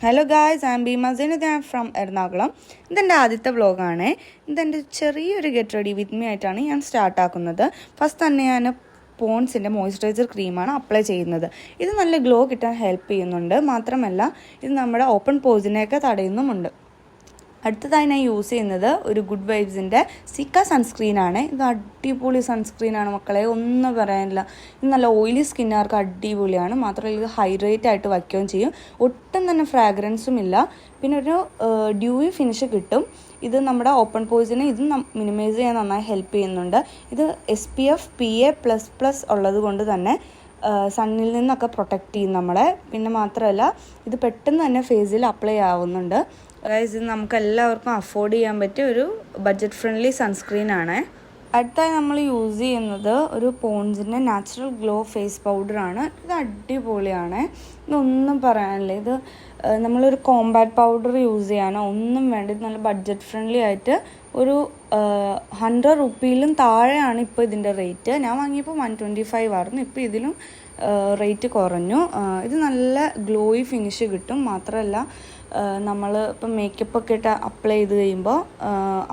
Hello guys, I'm Beema Sainad from Ernakulam. ഇതെൻ്റെ ആദ്യത്തെ വ്ളോഗാണ്. ഇതെൻ്റെ ചെറിയൊരു ഗെറ്റ് റെഡി വിത്ത് മീ ആയിട്ടാണ് ഞാൻ സ്റ്റാർട്ടാക്കുന്നത്. ഫസ്റ്റ് തന്നെ ഞാൻ പോൺസിൻ്റെ മോയ്സ്ചറൈസർ ക്രീമാണ് അപ്ലൈ ചെയ്യുന്നത്. ഇത് നല്ല ഗ്ലോ കിട്ടാൻ ഹെൽപ്പ് ചെയ്യുന്നുണ്ട്. മാത്രമല്ല ഇത് നമ്മുടെ ഓപ്പൺ പോസിനെയൊക്കെ തടയുന്നുമുണ്ട്. അടുത്തതായി ഞാൻ യൂസ് ചെയ്യുന്നത് ഒരു ഗുഡ് വൈബ്സിൻ്റെ സിക്ക സൺസ്ക്രീനാണ്. ഇത് അടിപൊളി സൺസ്ക്രീനാണ് മക്കളെ, ഒന്നും പറയാനില്ല. ഇത് നല്ല ഓയിലി സ്കിന്നുകാർക്ക് അടിപൊളിയാണ്. മാത്രമല്ല ഇത് ഹൈഡ്രേറ്റ് ആയിട്ട് വയ്ക്കുകയും ചെയ്യും. ഒട്ടും തന്നെ ഫ്രാഗ്രൻസും ഇല്ല. പിന്നെ ഒരു ഡ്യൂയി ഫിനിഷ് കിട്ടും. ഇത് നമ്മുടെ ഓപ്പൺ പോയ്സിനെ ഇത് മിനിമൈസ് ചെയ്യാൻ നന്നായി ഹെൽപ്പ് ചെയ്യുന്നുണ്ട്. ഇത് SPF PA++ ഉള്ളത് കൊണ്ട് തന്നെ സണ്ണിൽ നിന്നൊക്കെ പ്രൊട്ടക്റ്റ് ചെയ്യും നമ്മളെ. പിന്നെ മാത്രമല്ല ഇത് പെട്ടെന്ന് തന്നെ ഫേസിൽ അപ്ലൈ ആവുന്നുണ്ട്. ഗൈസ്, ഇത് നമുക്ക് എല്ലാവർക്കും അഫോർഡ് ചെയ്യാൻ പറ്റിയ ഒരു ബഡ്ജറ്റ് ഫ്രണ്ട്ലി സൺസ്ക്രീനാണ്. അടുത്തായി നമ്മൾ യൂസ് ചെയ്യുന്നത് ഒരു പോൺസിൻ്റെ നാച്ചുറൽ ഗ്ലോ ഫേസ് പൗഡറാണ്. ഇത് അടിപൊളിയാണ്, ഇതൊന്നും പറയാനില്ല. ഇത് നമ്മളൊരു കോമ്പാക്ട് പൗഡർ യൂസ് ചെയ്യാനോ ഒന്നും വേണ്ട. ഇത് നല്ല ബഡ്ജറ്റ് ഫ്രണ്ട്ലി ആയിട്ട് ഒരു 100 റുപ്പിയിലും താഴെയാണ് ഇപ്പോൾ ഇതിൻ്റെ റേറ്റ്. ഞാൻ വാങ്ങിയപ്പോൾ 125 ആയിരുന്നു. ഇപ്പോൾ ഇതിലും റേറ്റ് കുറഞ്ഞു. ഇത് നല്ല ഗ്ലോയി ഫിനിഷ് കിട്ടും. മാത്രമല്ല നമ്മൾ ഇപ്പം മേക്കപ്പൊക്കെ ഇട്ട് അപ്ലൈ ചെയ്ത് കഴിയുമ്പോൾ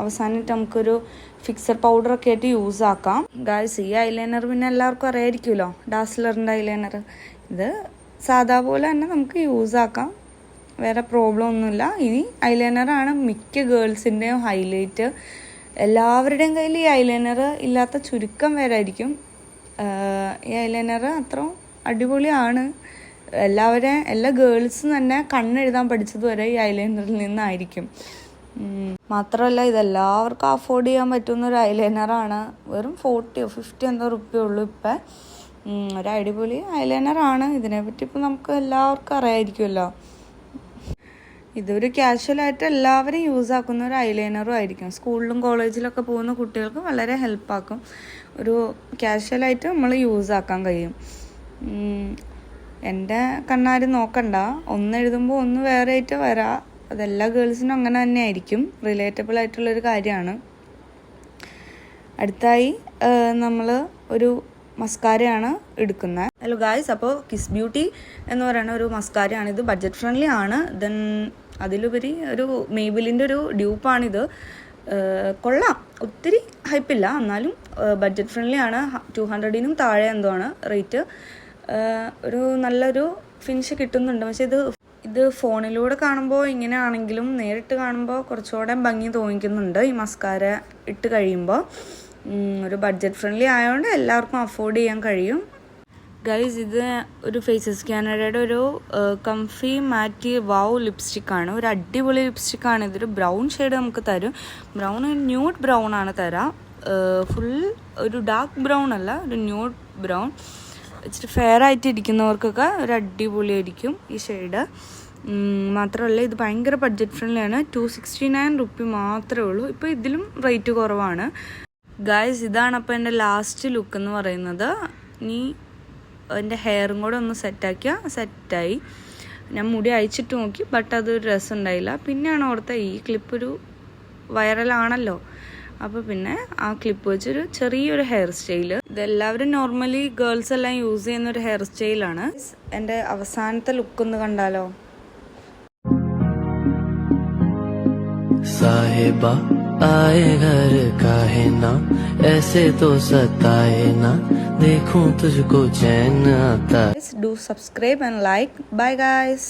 അവസാനമായിട്ട് നമുക്കൊരു ഫിക്സർ പൗഡറൊക്കെ ആയിട്ട് യൂസ് ആക്കാം. ഗായ്സ്, ഈ ഐലൈനർ പിന്നെ എല്ലാവർക്കും അറിയായിരിക്കുമല്ലോ, ഡാസ്ലറിൻ്റെ ഐലൈനർ. ഇത് സാധാ പോലെ തന്നെ നമുക്ക് യൂസ് ആക്കാം, വേറെ പ്രോബ്ലം ഒന്നുമില്ല. ഇനി ഐലൈനറാണ് മിക്ക ഗേൾസിൻ്റെയും ഹൈലൈറ്റ്. എല്ലാവരുടെയും കയ്യിൽ ഈ ഐലൈനർ ഇല്ലാത്ത ചുരുക്കം പേരായിരിക്കും. ഈ ഐലൈനർ അത്ര അടിപൊളിയാണ്. എല്ലാ ഗേൾസും തന്നെ കണ്ണെഴുതാൻ പഠിച്ചത് വരെ ഈ ഐലൈനറിൽ നിന്നായിരിക്കും. മാത്രമല്ല ഇതെല്ലാവർക്കും അഫോർഡ് ചെയ്യാൻ പറ്റുന്ന ഒരു ഐലൈനറാണ്. വെറും 40-50 എന്തോ റുപ്യ ഉള്ളൂ ഇപ്പം. ഒരു അടിപൊളി ഐലൈനറാണ്. ഇതിനെപ്പറ്റി ഇപ്പം നമുക്ക് എല്ലാവർക്കും അറിയാമായിരിക്കുമല്ലോ. ഇതൊരു കാഷ്വലായിട്ട് എല്ലാവരും യൂസ് ആക്കുന്ന ഒരു ഐലൈനറും ആയിരിക്കും. സ്കൂളിലും കോളേജിലൊക്കെ പോകുന്ന കുട്ടികൾക്ക് വളരെ ഹെൽപ്പാക്കും. ഒരു കാഷ്വലായിട്ട് നമ്മൾ യൂസ് ആക്കാൻ കഴിയും. എൻ്റെ കണ്ണാരും നോക്കണ്ട, ഒന്ന് എഴുതുമ്പോൾ ഒന്ന് വേറെ ആയിട്ട് വരാം. അതെല്ലാ ഗേൾസിനും അങ്ങനെ തന്നെ ആയിരിക്കും. റിലേറ്റബിൾ ആയിട്ടുള്ളൊരു കാര്യമാണ്. അടുത്തായി നമ്മൾ ഒരു മസ്കാരയാണ് എടുക്കുന്നത്. ഹലോ ഗായ്സ്, അപ്പോൾ കിസ് ബ്യൂട്ടി എന്ന് പറയുന്ന ഒരു മസ്കാരയാണ്. ഇത് ബഡ്ജറ്റ് ഫ്രണ്ട്ലി ആണ്. ദെൻ അതിലുപരി ഒരു മേബിലിൻ്റെ ഒരു ഡ്യൂപ്പാണിത്. കൊള്ളാം, ഒത്തിരി ഹൈപ്പില്ല, എന്നാലും ബഡ്ജറ്റ് ഫ്രണ്ട്ലി ആണ്. 200-നും താഴെ എന്തോ ആണ് റേറ്റ്. ഒരു നല്ലൊരു ഫിനിഷ് കിട്ടുന്നുണ്ട്. പക്ഷെ ഇത് ഫോണിലൂടെ കാണുമ്പോൾ ഇങ്ങനെയാണെങ്കിലും നേരിട്ട് കാണുമ്പോൾ കുറച്ചുകൂടെ ഭംഗി തോന്നിക്കുന്നുണ്ട് ഈ മസ്കാര ഇട്ട് കഴിയുമ്പോൾ. ഒരു ബഡ്ജറ്റ് ഫ്രണ്ട്ലി ആയതുകൊണ്ട് എല്ലാവർക്കും അഫോർഡ് ചെയ്യാൻ കഴിയും. ഗൈസ്, ഇത് ഒരു ഫേസസ് കാനഡയുടെ ഒരു കംഫി മാറ്റി വാവ് ലിപ്സ്റ്റിക്കാണ്. ഒരു അടിപൊളി ലിപ്സ്റ്റിക്കാണ്. ഇതൊരു ബ്രൗൺ ഷെയ്ഡ് നമുക്ക് തരും. ബ്രൗൺ ന്യൂഡ് ബ്രൗൺ ആണ് തരാം. ഫുൾ ഒരു ഡാർക്ക് ബ്രൗൺ അല്ല, ഒരു ന്യൂഡ് ബ്രൗൺ. ഇച്ചിരി ഫെയർ ആയിട്ട് ഇരിക്കുന്നവർക്കൊക്കെ ഒരു അടിപൊളിയായിരിക്കും ഈ ഷെയ്ഡ്. മാത്രമല്ല ഇത് ഭയങ്കര ബഡ്ജറ്റ് ഫ്രണ്ട്ലിയാണ്. 269 റുപ്പി മാത്രമേ ഉള്ളൂ. ഇപ്പോൾ ഇതിലും റേറ്റ് കുറവാണ്. ഗായ്സ്, ഇതാണ് അപ്പോൾ എൻ്റെ ലാസ്റ്റ് ലുക്ക് എന്ന് പറയുന്നത്. ഇനി എൻ്റെ ഹെയറും കൂടെ ഒന്ന് സെറ്റായി. ഞാൻ മുടി അയച്ചിട്ട് നോക്കി, ബട്ട് അതൊരു രസം ഉണ്ടായില്ല. പിന്നെയാണ് ഓർത്ത ഈ ക്ലിപ്പ് ഒരു വൈറലാണല്ലോ, അപ്പോൾ പിന്നെ ആ ക്ലിപ്പ് വെച്ചൊരു ചെറിയൊരു ഹെയർ സ്റ്റൈല്. ഇതെല്ലാവരും നോർമലി ഗേൾസ് എല്ലാം യൂസ് ചെയ്യുന്ന ഒരു ഹെയർ സ്റ്റൈലാണ്. എൻ്റെ അവസാനത്തെ ലുക്ക് ഒന്ന് കണ്ടാലോ. साहिबा आए घर काहे ना, ऐसे तो सताए ना, देखूं तुझको चैन आता. Do subscribe and like. Bye guys.